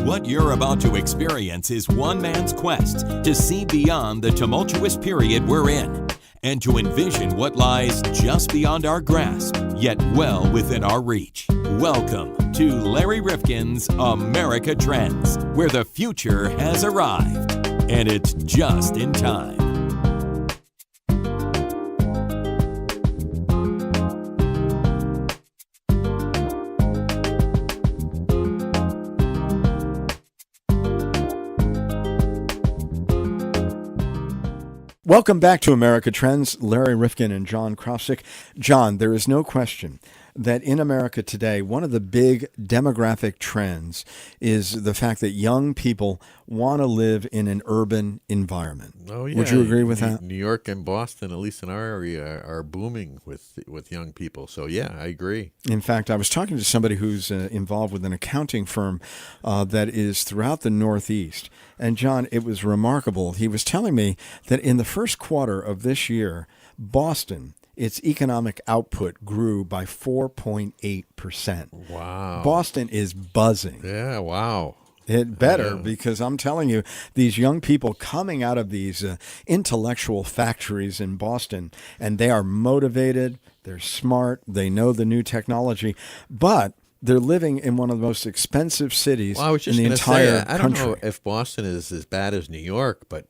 What you're about to experience is one man's quest to see beyond the tumultuous period we're in and to envision what lies just beyond our grasp, yet well within our reach. Welcome to Larry Rifkin's America Trends, where the future has arrived, and it's just in time. Welcome back to America Trends. Larry Rifkin and John Krofsik. John, there is no question that in America today, one of the big demographic trends is the fact that young people want to live in an urban environment. Oh, yeah. Would you agree with that? New York and Boston, at least in our area, are booming with young people. So, yeah, I agree. In fact, I was talking to somebody who's involved with an accounting firm that is throughout the Northeast. And, John, it was remarkable. He was telling me that in the first quarter of this year, Boston, its economic output grew by 4.8%. Wow. Boston is buzzing. Yeah, wow. It better, because I'm telling you, these young people coming out of these intellectual factories in Boston, and they are motivated, they're smart, they know the new technology, but they're living in one of the most expensive cities in the entire country. I don't know if Boston is as bad as New York, but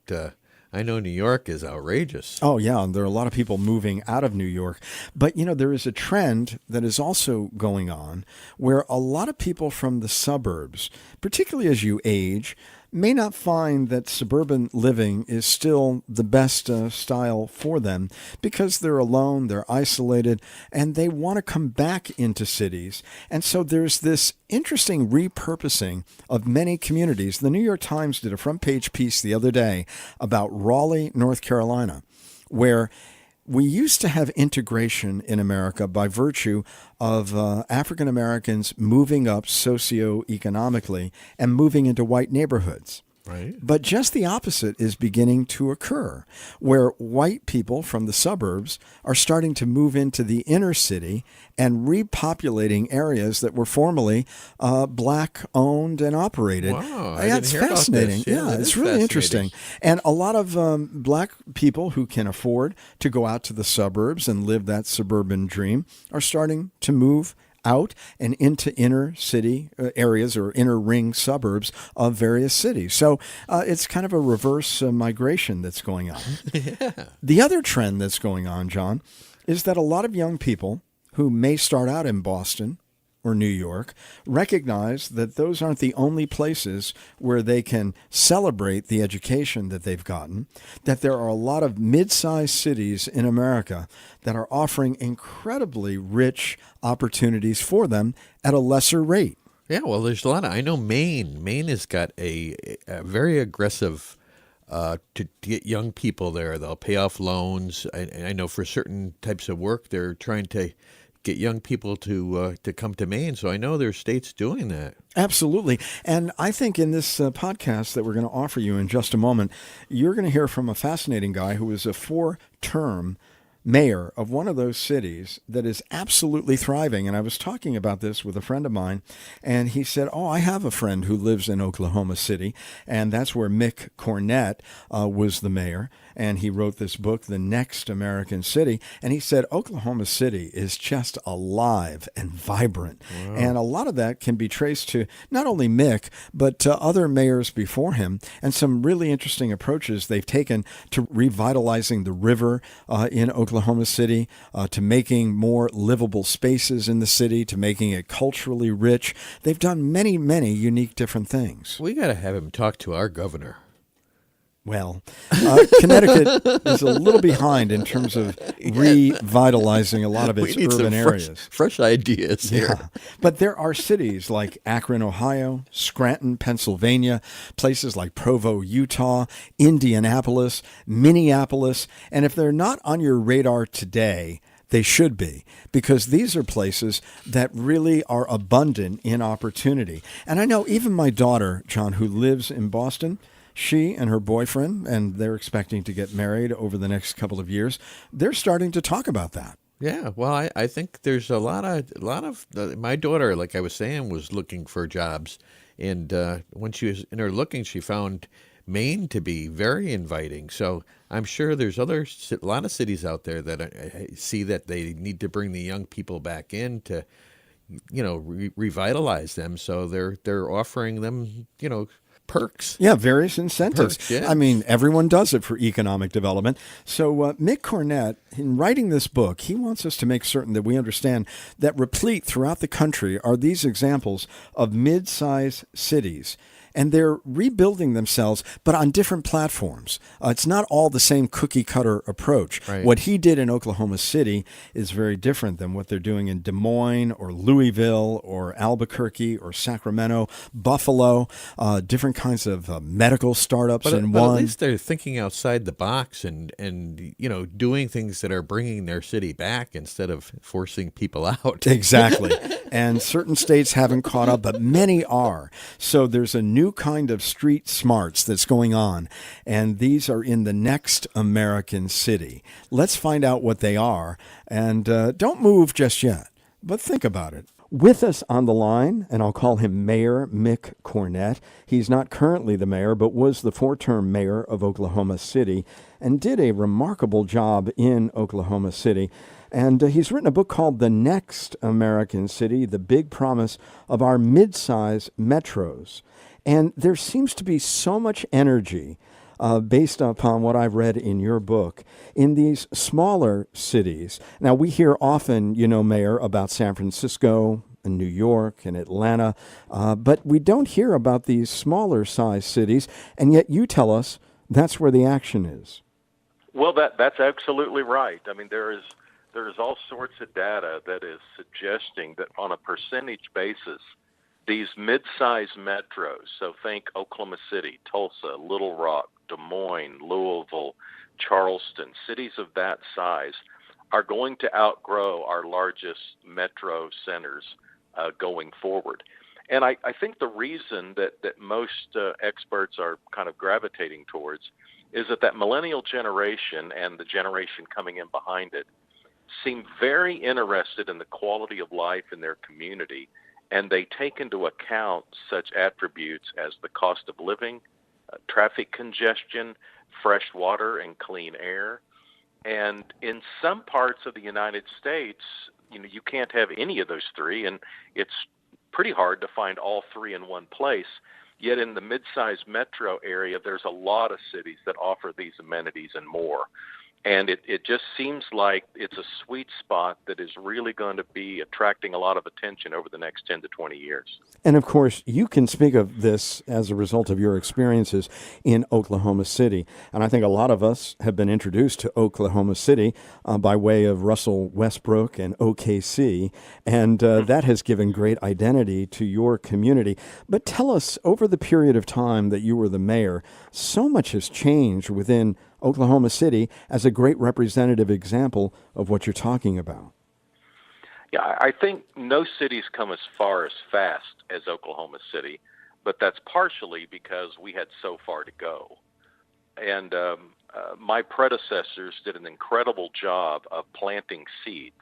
I know New York is outrageous. Oh, yeah. And there are a lot of people moving out of New York. But, you know, there is a trend that is also going on where a lot of people from the suburbs, particularly as you age, may not find that suburban living is still the best style for them because they're alone, they're isolated, and they want to come back into cities. And so there's this interesting repurposing of many communities. The New York Times did a front page piece the other day about Raleigh, North Carolina, where we used to have integration in America by virtue of African Americans moving up socioeconomically and moving into white neighborhoods. Right. But just the opposite is beginning to occur, where white people from the suburbs are starting to move into the inner city and repopulating areas that were formerly black owned and operated. Wow, That's fascinating. Yeah, it's really interesting. And a lot of black people who can afford to go out to the suburbs and live that suburban dream are starting to move out and into inner city areas or inner ring suburbs of various cities. So it's kind of a reverse migration that's going on. Yeah. The other trend that's going on, John, is that a lot of young people who may start out in Boston or New York recognize that those aren't the only places where they can celebrate the education that they've gotten, that there are a lot of mid-sized cities in America that are offering incredibly rich opportunities for them at a lesser rate. Yeah, well, there's a lot of, I know Maine has got a very aggressive to get young people there. They'll pay off loans. I know for certain types of work, they're trying to get young people to come to Maine. So I know there's states doing that. Absolutely. And I think in this podcast that we're going to offer you in just a moment, you're going to hear from a fascinating guy who is a 4-term mayor of one of those cities that is absolutely thriving. And I was talking about this with a friend of mine, and he said, I have a friend who lives in Oklahoma City, and that's where Mick Cornett was the mayor. And he wrote this book, The Next American City. And he said Oklahoma City is just alive and vibrant. Wow. And a lot of that can be traced to not only Mick, but to other mayors before him, and some really interesting approaches they've taken to revitalizing the river in Oklahoma City, to making more livable spaces in the city, to making it culturally rich. They've done many, many unique different things. We got to have him talk to our governor. Well, Connecticut is a little behind in terms of revitalizing a lot of its urban areas. Fresh ideas here. Yeah. But there are cities like Akron, Ohio, Scranton, Pennsylvania, places like Provo, Utah, Indianapolis, Minneapolis. And if they're not on your radar today, they should be, because these are places that really are abundant in opportunity. And I know even my daughter, John, who lives in Boston, she and her boyfriend, and they're expecting to get married over the next couple of years, they're starting to talk about that. Yeah, well, I think there's a lot of my daughter, like I was saying, was looking for jobs And when she was in her looking, she found Maine to be very inviting. So I'm sure there's a lot of cities out there that see that they need to bring the young people back in to, revitalize them. So they're offering them, perks. Yeah, various incentives. Perks, yeah. I mean, everyone does it for economic development. So Mick Cornett, in writing this book, he wants us to make certain that we understand that replete throughout the country are these examples of mid-sized cities. And they're rebuilding themselves, but on different platforms. It's not all the same cookie-cutter approach. Right. What he did in Oklahoma City is very different than what they're doing in Des Moines or Louisville or Albuquerque or Sacramento, Buffalo, different kinds of medical startups in but one. at least they're thinking outside the box and doing things that are bringing their city back instead of forcing people out. Exactly. And certain states haven't caught up, but many are. So there's a new kind of street smarts that's going on, and these are in the next American city. Let's find out what they are, and don't move just yet, but think about it. With us on the line, and I'll call him Mayor Mick Cornett. He's not currently the mayor, but was the 4-term mayor of Oklahoma City and did a remarkable job in Oklahoma City. And he's written a book called The Next American City, The Big Promise of Our Midsize Metros. And there seems to be so much energy based upon what I've read in your book in these smaller cities. Now, we hear often, Mayor, about San Francisco and New York and Atlanta, but we don't hear about these smaller size cities, and yet you tell us that's where the action is. Well, that's absolutely right. I mean, there's all sorts of data that is suggesting that on a percentage basis, these mid-sized metros, so think Oklahoma City, Tulsa, Little Rock, Des Moines, Louisville, Charleston, cities of that size are going to outgrow our largest metro centers going forward. And I think the reason that most experts are kind of gravitating towards is that millennial generation and the generation coming in behind it seem very interested in the quality of life in their community, and they take into account such attributes as the cost of living, traffic congestion, fresh water, and clean air. And in some parts of the United States, you can't have any of those three, and it's pretty hard to find all three in one place. Yet in the mid-sized metro area, there's a lot of cities that offer these amenities and more. And it just seems like it's a sweet spot that is really going to be attracting a lot of attention over the next 10 to 20 years. And of course, you can speak of this as a result of your experiences in Oklahoma City. And I think a lot of us have been introduced to Oklahoma City by way of Russell Westbrook and OKC. And that has given great identity to your community. But tell us, over the period of time that you were the mayor, so much has changed within Oklahoma City as a great representative example of what you're talking about. Yeah, I think no city's come as far as fast as Oklahoma City, but that's partially because we had so far to go. And my predecessors did an incredible job of planting seeds.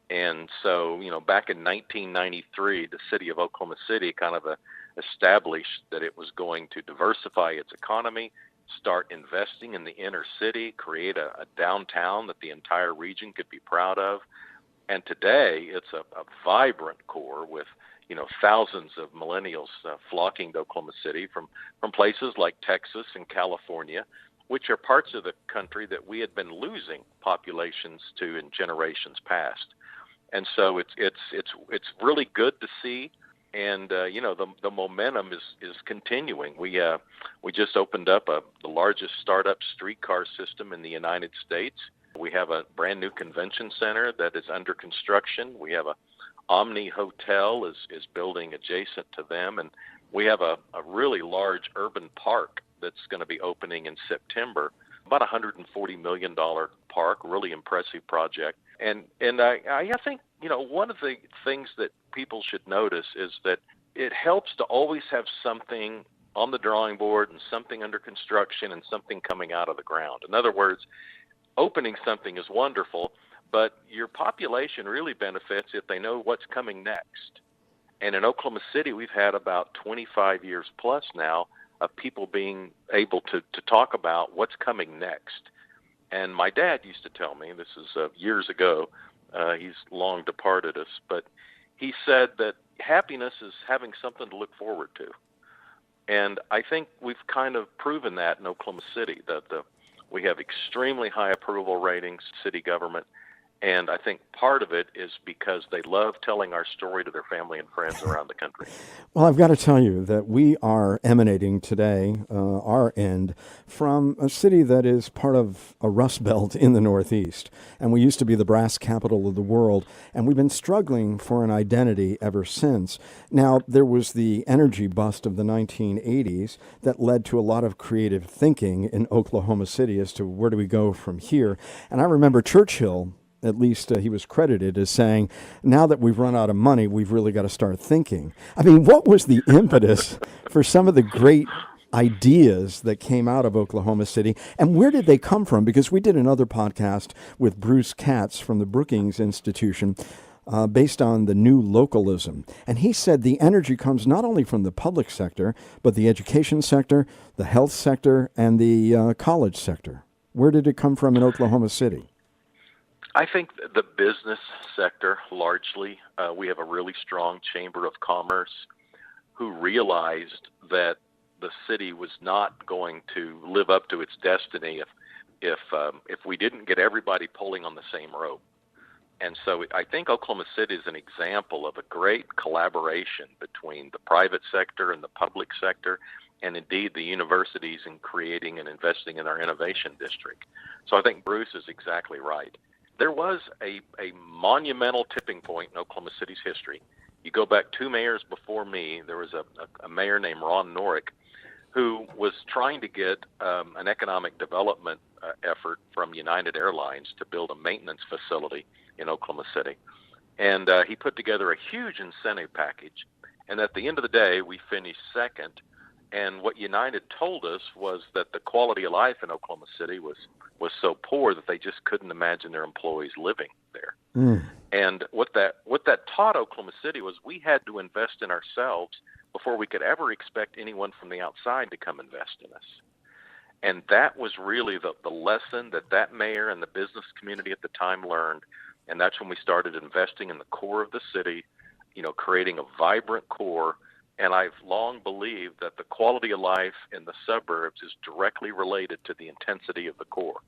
And so, back in 1993, the city of Oklahoma City kind of established that it was going to diversify its economy, start investing in the inner city, create a downtown that the entire region could be proud of. And today it's a vibrant core with, thousands of millennials flocking to Oklahoma City from places like Texas and California, which are parts of the country that we had been losing populations to in generations past. And so it's really good to see. And the momentum is continuing. We just opened up the largest startup streetcar system in the United States. We have a brand new convention center that is under construction. We have a Omni Hotel is building adjacent to them, and we have a really large urban park that's going to be opening in September. About $140 million park, really impressive project. And I think, one of the things that people should notice is that it helps to always have something on the drawing board and something under construction and something coming out of the ground. In other words, opening something is wonderful, but your population really benefits if they know what's coming next. And in Oklahoma City, we've had about 25 years plus now of people being able to talk about what's coming next. And my dad used to tell me, this is years ago, he's long departed us, but he said that happiness is having something to look forward to. And I think we've kind of proven that in Oklahoma City, that we have extremely high approval ratings, city government, and I think part of it is because they love telling our story to their family and friends around the country. Well, I've got to tell you that we are emanating today, our end, from a city that is part of a rust belt in the Northeast. And we used to be the brass capital of the world, and we've been struggling for an identity ever since. Now, there was the energy bust of the 1980s that led to a lot of creative thinking in Oklahoma City as to where do we go from here. And I remember Churchill, at least he was credited as saying, now that we've run out of money, we've really got to start thinking. I mean, what was the impetus for some of the great ideas that came out of Oklahoma City, and where did they come from? Because we did another podcast with Bruce Katz from the Brookings Institution based on the new localism. And he said the energy comes not only from the public sector, but the education sector, the health sector, and the college sector. Where did it come from in Oklahoma City? I think the business sector, largely, we have a really strong chamber of commerce who realized that the city was not going to live up to its destiny if we didn't get everybody pulling on the same rope. And so I think Oklahoma City is an example of a great collaboration between the private sector and the public sector, and indeed the universities in creating and investing in our innovation district. So I think Bruce is exactly right. There was a monumental tipping point in Oklahoma City's history. You go back 2 mayors before me, there was a mayor named Ron Norick who was trying to get an economic development effort from United Airlines to build a maintenance facility in Oklahoma City. And he put together a huge incentive package. And at the end of the day, we finished second. And what United told us was that the quality of life in Oklahoma City was so poor that they just couldn't imagine their employees living there. And what that taught Oklahoma City was we had to invest in ourselves before we could ever expect anyone from the outside to come invest in us. And that was really the lesson that mayor and the business community at the time learned. And that's when we started investing in the core of the city, creating a vibrant core. And I've long believed that the quality of life in the suburbs is directly related to the intensity of the core.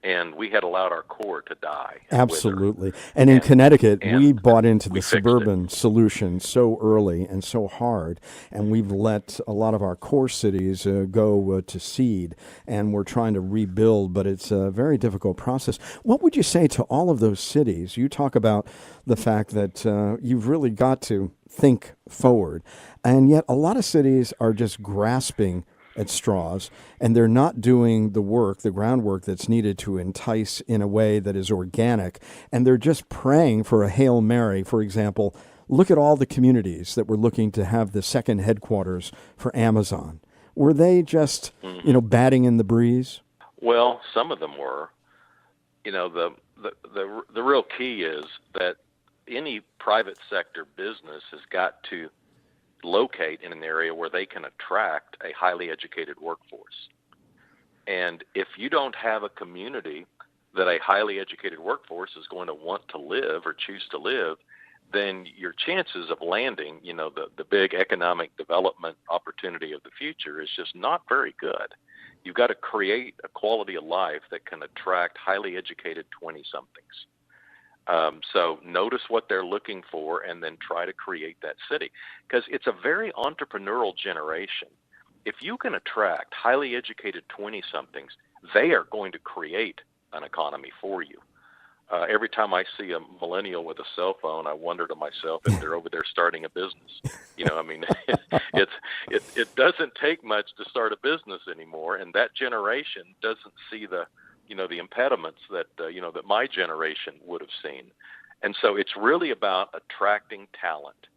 And we had allowed our core to die. Absolutely. And in Connecticut, we bought into the suburban solution so early and so hard, and we've let a lot of our core cities go to seed, and we're trying to rebuild, but it's a very difficult process. What would you say to all of those cities? You talk about the fact that you've really got to think forward, and yet a lot of cities are just grasping at straws, and they're not doing the work, the groundwork that's needed to entice in a way that is organic, and they're just praying for a Hail Mary. For example, look at all the communities that were looking to have the second headquarters for Amazon. Were they just, batting in the breeze? Well, some of them were. The real key is that any private sector business has got to locate in an area where they can attract a highly educated workforce. And if you don't have a community that a highly educated workforce is going to want to live or choose to live, then your chances of landing, the big economic development opportunity of the future is just not very good. You've got to create a quality of life that can attract highly educated 20-somethings. So notice what they're looking for and then try to create that city, because it's a very entrepreneurial generation. If you can attract highly educated 20-somethings, they are going to create an economy for you. Every time I see a millennial with a cell phone, I wonder to myself if they're over there starting a business. It doesn't take much to start a business anymore, and that generation doesn't see the impediments that that my generation would have seen. And so it's really about attracting talent.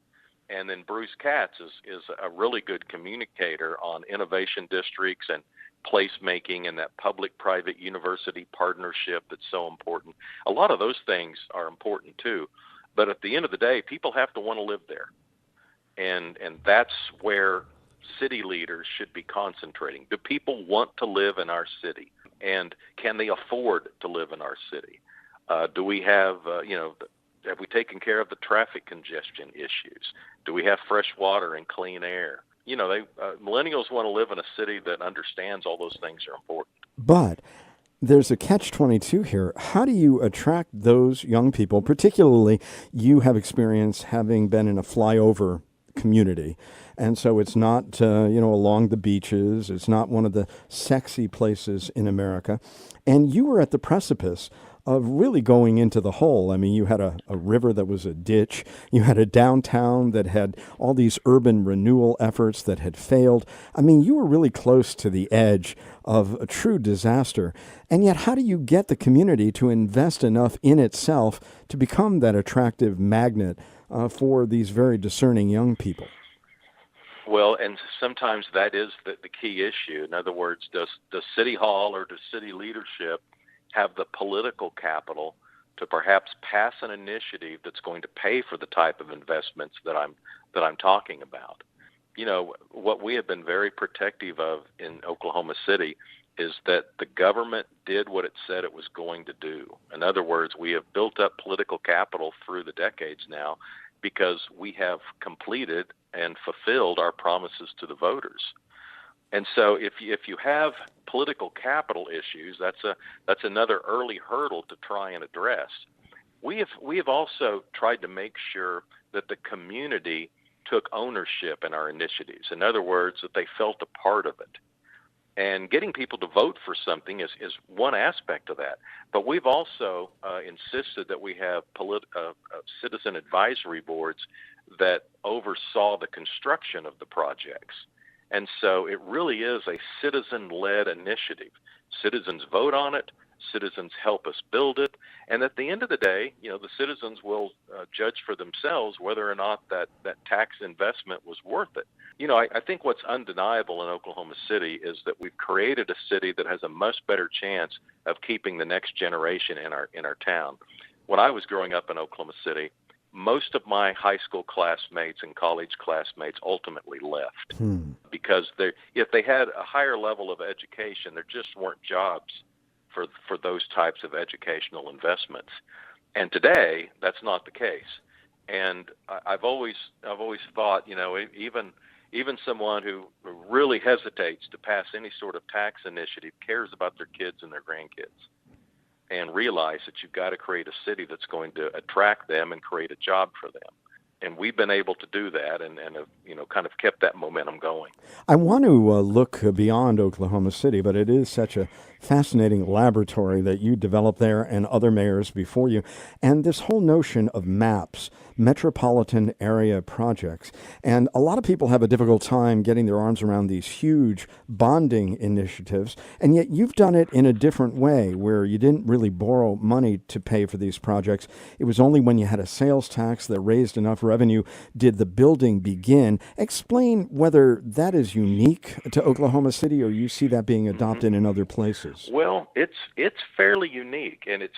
And then Bruce Katz is a really good communicator on innovation districts and placemaking and that public-private university partnership that's so important. A lot of those things are important too. But at the end of the day, people have to want to live there. and that's where city leaders should be concentrating. Do people want to live in our city, and can they afford to live in our city? Do we have have we taken care of the traffic congestion issues? Do we have fresh water and clean air? Millennials want to live in a city that understands all those things are important. But there's a catch-22 here. How do you attract those young people? Particularly, you have experience having been in a flyover community. And so it's not, along the beaches. It's not one of the sexy places in America. And you were at the precipice of really going into the hole. I mean, you had a river that was a ditch. You had a downtown that had all these urban renewal efforts that had failed. I mean, you were really close to the edge of a true disaster. And yet, how do you get the community to invest enough in itself to become that attractive magnet for these very discerning young people? Well, and sometimes that is the key issue. In other words, does City Hall or does city leadership have the political capital to perhaps pass an initiative that's going to pay for the type of investments that I'm talking about? What we have been very protective of in Oklahoma City is that the government did what it said it was going to do. In other words, we have built up political capital through the decades now because we have completed and fulfilled our promises to the voters. And so if you have political capital issues, that's another early hurdle to try and address. We have also tried to make sure that the community took ownership in our initiatives. In other words, that they felt a part of it. And getting people to vote for something is one aspect of that. But we've also insisted that we have citizen advisory boards that oversaw the construction of the projects. And so it really is a citizen-led initiative. Citizens vote on it. Citizens help us build it. And at the end of the day, the citizens will judge for themselves whether or not that tax investment was worth it. I think what's undeniable in Oklahoma City is that we've created a city that has a much better chance of keeping the next generation in our town. When I was growing up in Oklahoma City, most of my high school classmates and college classmates ultimately left because if they had a higher level of education, there just weren't jobs for those types of educational investments. And today, that's not the case. And I've always thought, even someone who really hesitates to pass any sort of tax initiative cares about their kids and their grandkids, and realize that you've got to create a city that's going to attract them and create a job for them. And we've been able to do that and have, kind of kept that momentum going. I want to look beyond Oklahoma City, but it is such a fascinating laboratory that you developed there and other mayors before you. And this whole notion of MAPs, metropolitan area projects. And a lot of people have a difficult time getting their arms around these huge bonding initiatives. And yet you've done it in a different way where you didn't really borrow money to pay for these projects. It was only when you had a sales tax that raised enough revenue did the building begin. Explain whether that is unique to Oklahoma City or you see that being adopted in other places. Well, it's fairly unique, and it's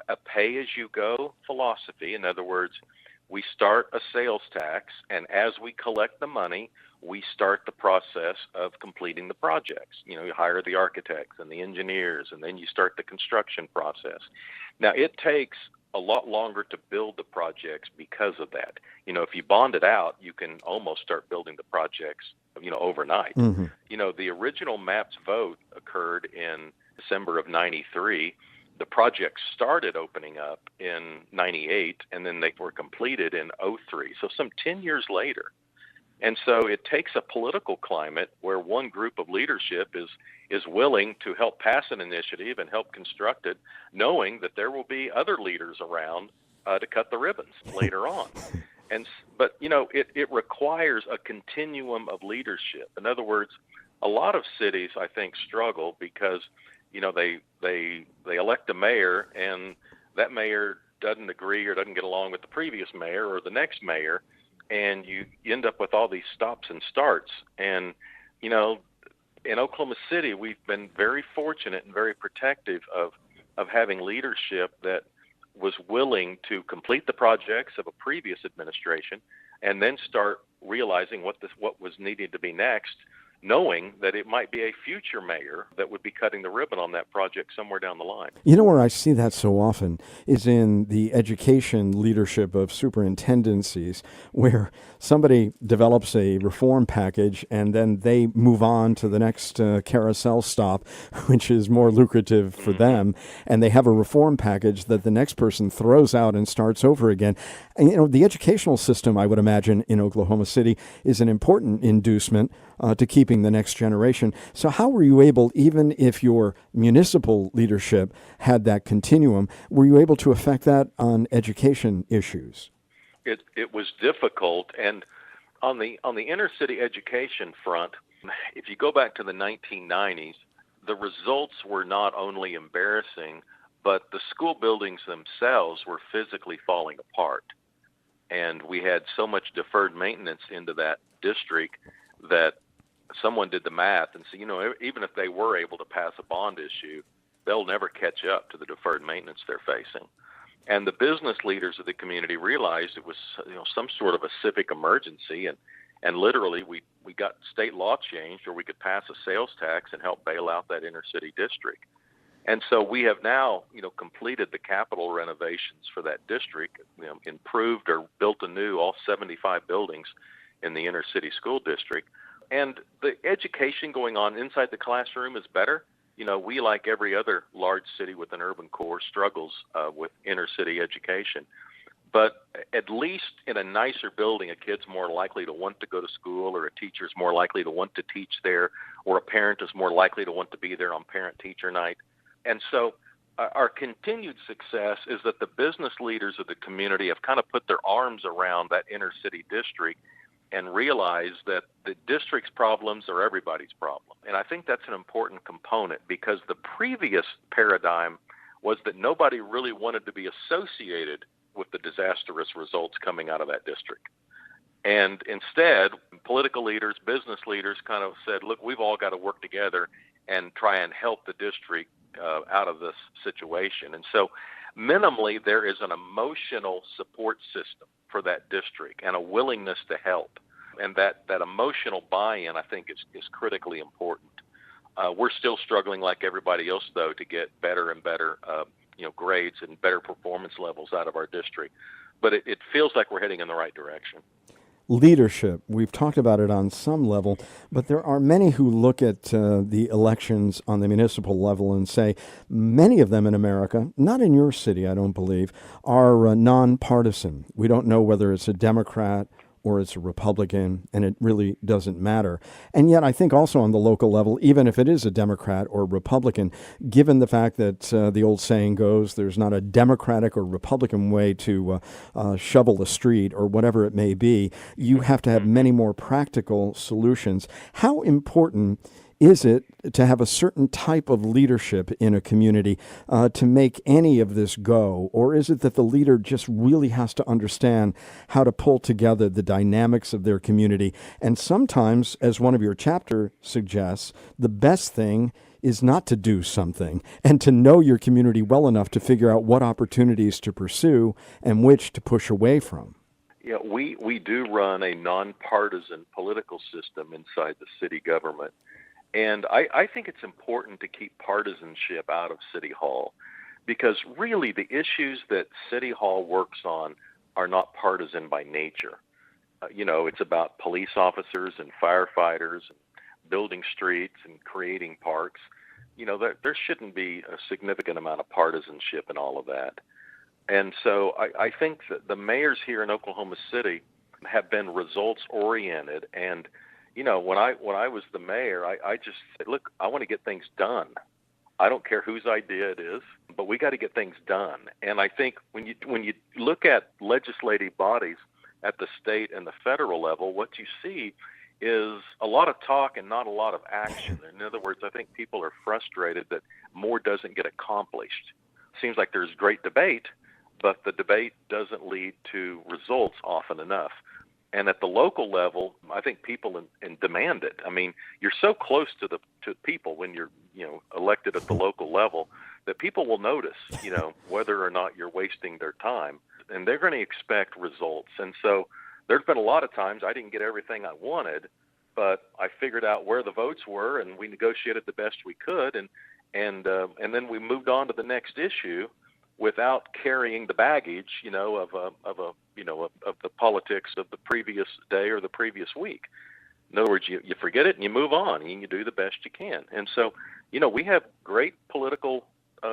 a pay-as-you-go philosophy. In other words, we start a sales tax, and as we collect the money, we start the process of completing the projects. You hire the architects and the engineers, and then you start the construction process. Now, it takes a lot longer to build the projects because of that. If you bond it out, you can almost start building the projects, overnight. Mm-hmm. The original MAPS vote occurred in December of 93. The project started opening up in 98, and then they were completed in 03. So some 10 years later. And so it takes a political climate where one group of leadership is willing to help pass an initiative and help construct it, knowing that there will be other leaders around to cut the ribbons later on. But it requires a continuum of leadership. In other words, a lot of cities, I think, struggle because they elect a mayor, and that mayor doesn't agree or doesn't get along with the previous mayor or the next mayor, and you end up with all these stops and starts. And in Oklahoma City, we've been very fortunate and very protective of having leadership that was willing to complete the projects of a previous administration and then start realizing what was needed to be next, knowing that it might be a future mayor that would be cutting the ribbon on that project somewhere down the line. You know where I see that so often is in the education leadership of superintendencies, where somebody develops a reform package and then they move on to the next carousel stop, which is more lucrative for them, and they have a reform package that the next person throws out and starts over again. And, you know, the educational system, I would imagine, in Oklahoma City is an important inducement to keeping the next generation. So how were you able, even if your municipal leadership had that continuum, were you able to affect that on education issues? It was difficult, and on the inner city education front, if you go back to the 1990s, the results were not only embarrassing, but the school buildings themselves were physically falling apart. And we had so much deferred maintenance into that district that someone did the math and said, you know, even if they were able to pass a bond issue, they'll never catch up to the deferred maintenance they're facing. And the business leaders of the community realized it was, you know, some sort of a civic emergency, and literally we got state law changed where we could pass a sales tax and help bail out that inner city district. And so we have now, you know, completed the capital renovations for that district, you know, improved or built anew all 75 buildings in the inner city school district. And the education going on inside the classroom is better. You know, we, like every other large city with an urban core, struggles with inner city education. But at least in a nicer building, a kid's more likely to want to go to school, or a teacher's more likely to want to teach there, or a parent is more likely to want to be there on parent-teacher night. And so our continued success is that the business leaders of the community have kind of put their arms around that inner city district and realize that the district's problems are everybody's problem. And I think that's an important component, because the previous paradigm was that nobody really wanted to be associated with the disastrous results coming out of that district. And instead, political leaders, business leaders kind of said, look, we've all got to work together and try and help the district out of this situation. And so minimally, there is an emotional support system for that district and a willingness to help. And that emotional buy-in, I think, is critically important. We're still struggling, like everybody else, though, to get better and better grades and better performance levels out of our district. But it feels like we're heading in the right direction. Leadership, we've talked about it on some level, but there are many who look at the elections on the municipal level and say many of them in America, not in your city, I don't believe, are nonpartisan. We don't know whether it's a Democrat or it's a Republican, and it really doesn't matter. And yet I think also on the local level, even if it is a Democrat or Republican, given the fact that the old saying goes, there's not a Democratic or Republican way to shovel the street or whatever it may be, you have to have many more practical solutions. How important is it to have a certain type of leadership in a community to make any of this go? Or is it that the leader just really has to understand how to pull together the dynamics of their community? And sometimes, as one of your chapter suggests, the best thing is not to do something and to know your community well enough to figure out what opportunities to pursue and which to push away from. Yeah, we do run a nonpartisan political system inside the city government. And I think it's important to keep partisanship out of City Hall, because really the issues that City Hall works on are not partisan by nature. It's about police officers and firefighters and building streets and creating parks. There shouldn't be a significant amount of partisanship in all of that. And so I think that the mayors here in Oklahoma City have been results-oriented. And when I was the mayor, I just said, look, I want to get things done. I don't care whose idea it is, but we got to get things done. And I think when you look at legislative bodies at the state and the federal level, what you see is a lot of talk and not a lot of action. In other words, I think people are frustrated that more doesn't get accomplished. Seems like there's great debate, but the debate doesn't lead to results often enough. And at the local level, I think people demand it. I mean, you're so close to people when you're elected at the local level that people will notice whether or not you're wasting their time, and they're going to expect results. And so there's been a lot of times I didn't get everything I wanted, but I figured out where the votes were, and we negotiated the best we could, and then we moved on to the next issue without carrying the baggage, of the politics of the previous day or the previous week. In other words, you forget it and you move on and you do the best you can. And so, we have great political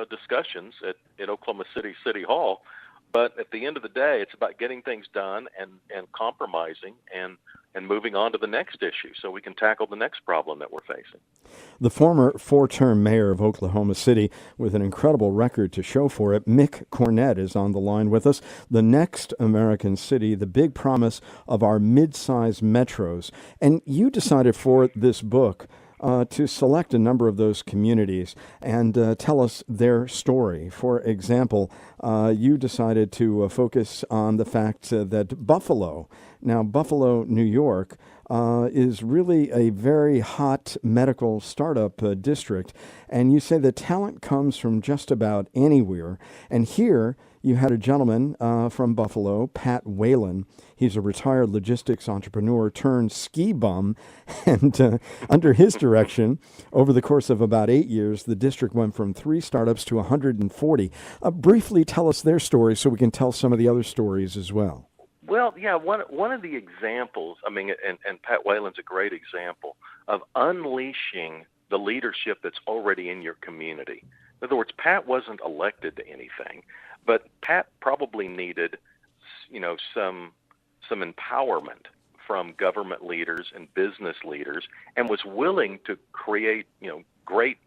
discussions at Oklahoma City Hall, but at the end of the day, it's about getting things done and compromising and moving on to the next issue so we can tackle the next problem that we're facing. The former 4-term mayor of Oklahoma City, with an incredible record to show for it, Mick Cornett, is on the line with us. The next American city, the big promise of our mid-size metros. And you decided for this book to select a number of those communities and tell us their story. For example, you decided to focus on the fact that Buffalo, New York, is really a very hot medical startup district. And you say the talent comes from just about anywhere. And here you had a gentleman from Buffalo, Pat Whalen. He's a retired logistics entrepreneur turned ski bum. And under his direction, over the course of about 8 years, the district went from 3 startups to 140. Briefly tell us their story so we can tell some of the other stories as well. Well, yeah, one of the examples, and Pat Whalen's a great example of unleashing the leadership that's already in your community. In other words, Pat wasn't elected to anything, but Pat probably needed, some empowerment from government leaders and business leaders, and was willing to create, great,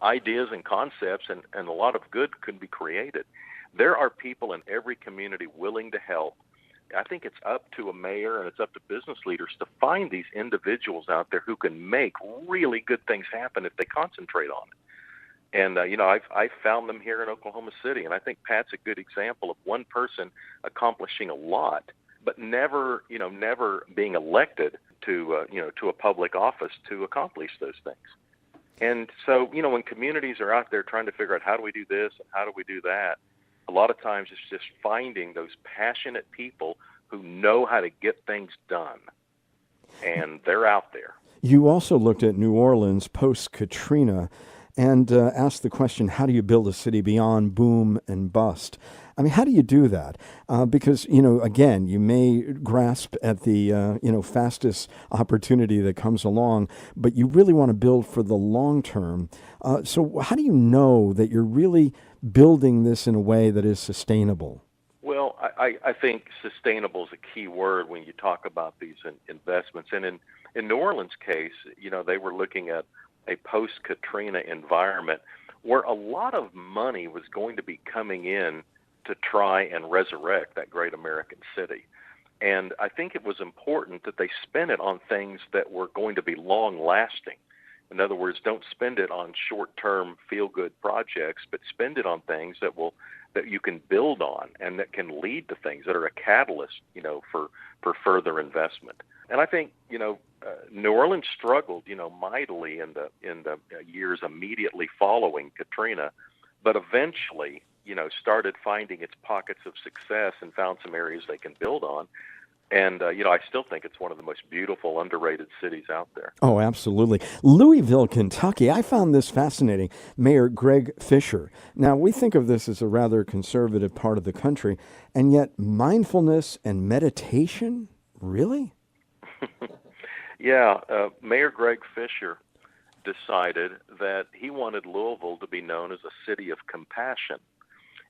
ideas and concepts, and a lot of good could be created. There are people in every community willing to help. I think it's up to a mayor and it's up to business leaders to find these individuals out there who can make really good things happen if they concentrate on it. And, I've found them here in Oklahoma City, and I think Pat's a good example of one person accomplishing a lot, but never being elected to a public office to accomplish those things. And so, when communities are out there trying to figure out how do we do this and how do we do that, a lot of times it's just finding those passionate people who know how to get things done, and they're out there. You also looked at New Orleans post-Katrina and asked the question, how do you build a city beyond boom and bust? I mean, how do you do that? Because, again, you may grasp at the, fastest opportunity that comes along, but you really want to build for the long term. So how do you know that you're really building this in a way that is sustainable? Well, I think sustainable is a key word when you talk about these investments. And in New Orleans' case, they were looking at a post-Katrina environment where a lot of money was going to be coming in to try and resurrect that great American city. And I think it was important that they spent it on things that were going to be long-lasting. In other words, don't spend it on short-term feel-good projects, but spend it on things that you can build on and that can lead to things that are a catalyst, for further investment. And I think, New Orleans struggled, mightily in the years immediately following Katrina, but eventually, started finding its pockets of success and found some areas they can build on. And, I still think it's one of the most beautiful, underrated cities out there. Oh, absolutely. Louisville, Kentucky. I found this fascinating. Mayor Greg Fisher. Now, we think of this as a rather conservative part of the country, and yet mindfulness and meditation? Really? Yeah. Mayor Greg Fisher decided that he wanted Louisville to be known as a city of compassion.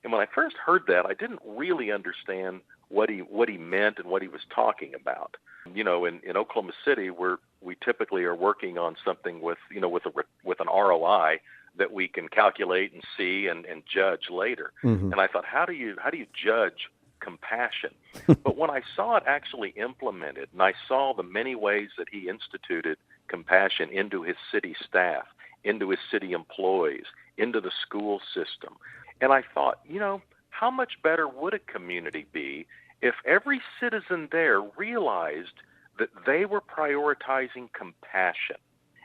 And when I first heard that, I didn't really understand what he meant and what he was talking about. In Oklahoma City, we typically are working on something with an ROI that we can calculate and see and judge later. Mm-hmm. And I thought, how do you judge compassion? But when I saw it actually implemented, and I saw the many ways that he instituted compassion into his city staff, into his city employees, into the school system, and I thought, how much better would a community be if every citizen there realized that they were prioritizing compassion,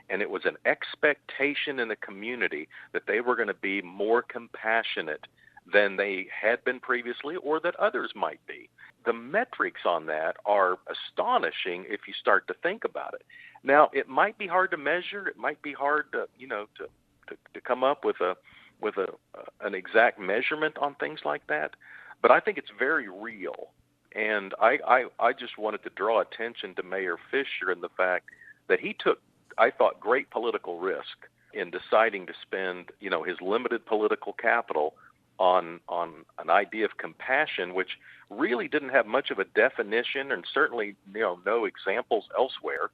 and it was an expectation in the community that they were going to be more compassionate than they had been previously or that others might be. The metrics on that are astonishing if you start to think about it. Now, it might be hard to measure. It might be hard to, to come up with an exact measurement on things like that. But I think it's very real. And I just wanted to draw attention to Mayor Fisher and the fact that he took, I thought, great political risk in deciding to spend, his limited political capital on an idea of compassion, which really didn't have much of a definition and certainly, no examples elsewhere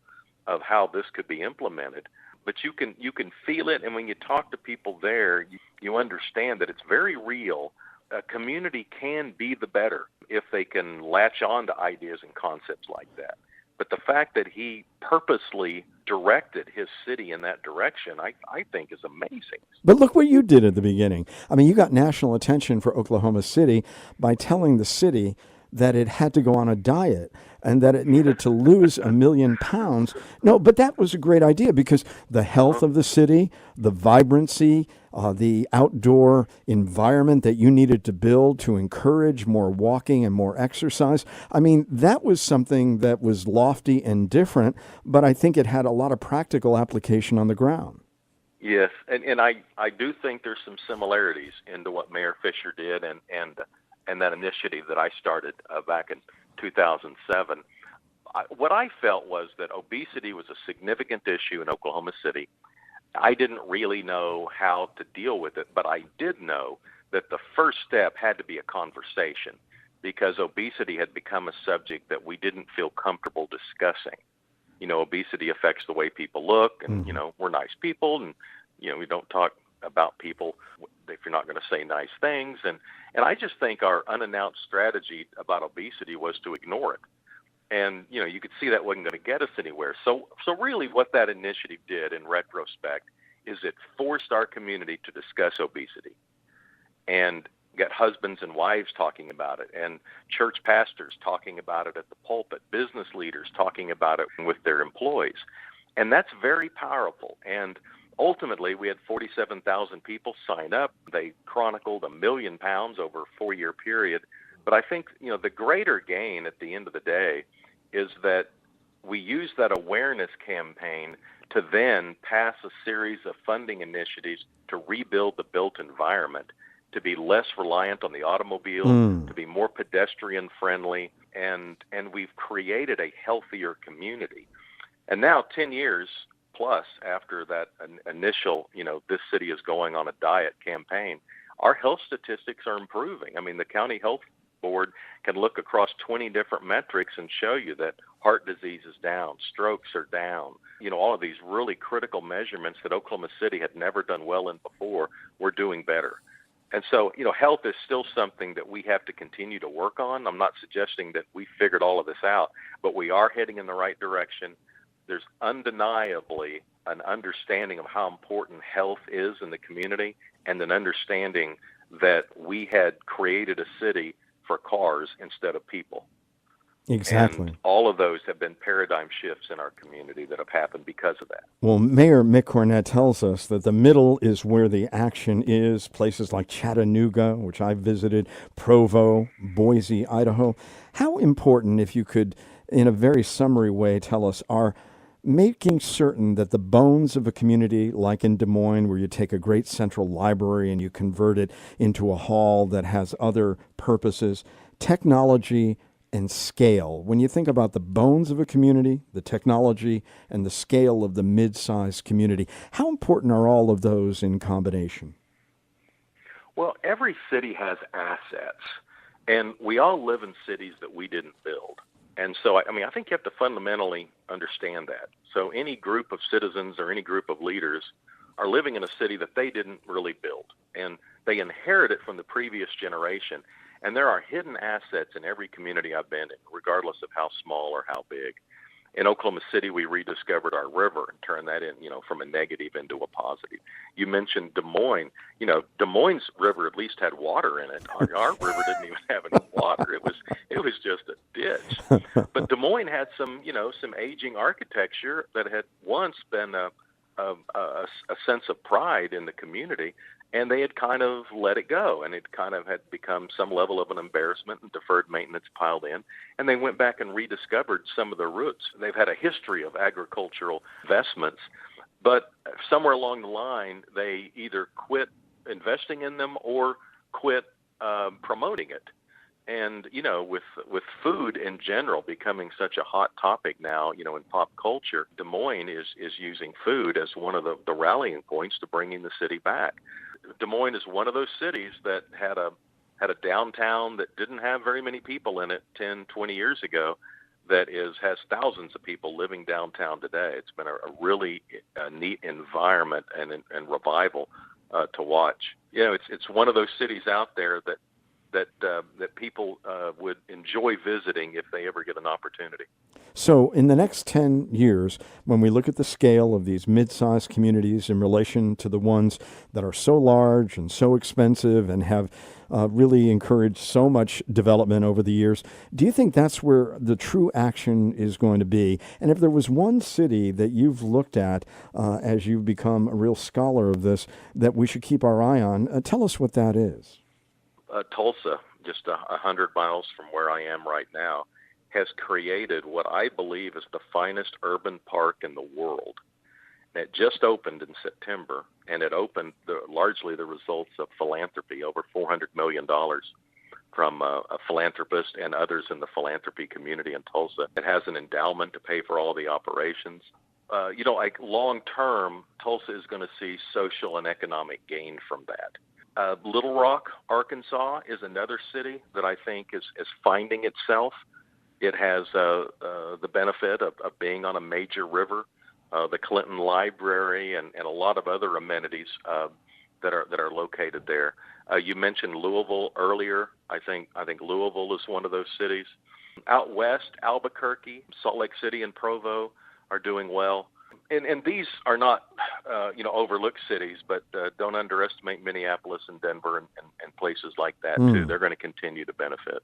of how this could be implemented. But you can feel it, and when you talk to people there, you understand that it's very real. A community can be the better if they can latch on to ideas and concepts like that. But the fact that he purposely directed his city in that direction, I think is amazing. But look what you did at the beginning. I mean, you got national attention for Oklahoma City by telling the city that it had to go on a diet and that it needed to lose 1 million pounds. No, but that was a great idea because the health of the city, the vibrancy, the outdoor environment that you needed to build to encourage more walking and more exercise. I mean, that was something that was lofty and different, but I think it had a lot of practical application on the ground. Yes, and I do think there's some similarities into what Mayor Fisher did and that initiative that I started back in 2007. What I felt was that obesity was a significant issue in Oklahoma City. I didn't really know how to deal with it, but I did know that the first step had to be a conversation because obesity had become a subject that we didn't feel comfortable discussing. Obesity affects the way people look, and, we're nice people, and, we don't talk about people if you're not going to say nice things. And I just think our unannounced strategy about obesity was to ignore it. And, you could see that wasn't going to get us anywhere. So really what that initiative did in retrospect is it forced our community to discuss obesity and get husbands and wives talking about it and church pastors talking about it at the pulpit, business leaders talking about it with their employees. And that's very powerful. And ultimately, we had 47,000 people sign up. They chronicled 1 million pounds over a 4-year period. But I think, the greater gain at the end of the day is that we use that awareness campaign to then pass a series of funding initiatives to rebuild the built environment, to be less reliant on the automobile, to be more pedestrian friendly, and we've created a healthier community. And now 10 years plus after that initial, this city is going on a diet campaign, our health statistics are improving. I mean, the county health board can look across 20 different metrics and show you that heart disease is down, strokes are down, all of these really critical measurements that Oklahoma City had never done well in before, we're doing better. And so, health is still something that we have to continue to work on. I'm not suggesting that we figured all of this out, but we are heading in the right direction. There's undeniably an understanding of how important health is in the community and an understanding that we had created a city for cars instead of people. Exactly. And all of those have been paradigm shifts in our community that have happened because of that. Well, Mayor Mick Cornett tells us that the middle is where the action is. Places like Chattanooga, which I visited, Provo, Boise, Idaho. How important, if you could, in a very summary way, tell us, are making certain that the bones of a community like in Des Moines, where you take a great central library and you convert it into a hall that has other purposes, technology and scale. When you think about the bones of a community, the technology, and the scale of the mid-sized community, how important are all of those in combination? Well, every city has assets, and we all live in cities that we didn't build. And so, I think you have to fundamentally understand that. So any group of citizens or any group of leaders are living in a city that they didn't really build, and they inherit it from the previous generation. And there are hidden assets in every community I've been in, regardless of how small or how big. In Oklahoma City, we rediscovered our river and turned that in, from a negative into a positive. You mentioned Des Moines. Des Moines River at least had water in it. Our river didn't even have any water. It was just a ditch. But Des Moines had some aging architecture that had once been a sense of pride in the community. and they had kind of let it go, and it kind of had become some level of an embarrassment, and deferred maintenance piled in, and they went back and rediscovered some of their roots. They've had a history of agricultural investments, but somewhere along the line, they either quit investing in them or quit promoting it. And, with food in general becoming such a hot topic now, in pop culture, Des Moines is using food as one of the rallying points to bringing the city back. Des Moines is one of those cities that had a downtown that didn't have very many people in it 10, 20 years ago that has thousands of people living downtown today. It's been a really neat environment and revival to watch. It's one of those cities out there that people would enjoy visiting if they ever get an opportunity. So in the next 10 years, when we look at the scale of these mid-sized communities in relation to the ones that are so large and so expensive and have really encouraged so much development over the years, do you think that's where the true action is going to be? And if there was one city that you've looked at as you've become a real scholar of this that we should keep our eye on, tell us what that is. Tulsa, just 100 miles from where I am right now, has created what I believe is the finest urban park in the world. It just opened in September, and it opened largely the results of philanthropy, over $400 million from a philanthropist and others in the philanthropy community in Tulsa. It has an endowment to pay for all the operations. Long term, Tulsa is going to see social and economic gain from that. Little Rock, Arkansas is another city that I think is finding itself. It has the benefit of being on a major river, the Clinton Library, and a lot of other amenities that are located there. You mentioned Louisville earlier. I think Louisville is one of those cities. Out west, Albuquerque, Salt Lake City, and Provo are doing well. And these are not, overlooked cities, but don't underestimate Minneapolis and Denver and places like that, too. They're going to continue to benefit.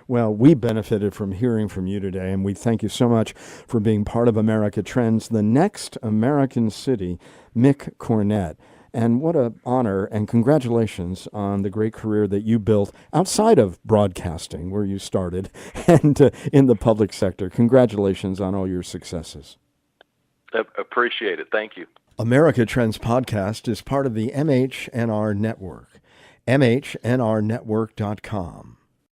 Well, we benefited from hearing from you today, and we thank you so much for being part of America Trends, the next American city, Mick Cornett. And what an honor, and congratulations on the great career that you built outside of broadcasting, where you started, and in the public sector. Congratulations on all your successes. Appreciate it. Thank you. America Trends Podcast is part of the MHNR Network, mhnrnetwork.com.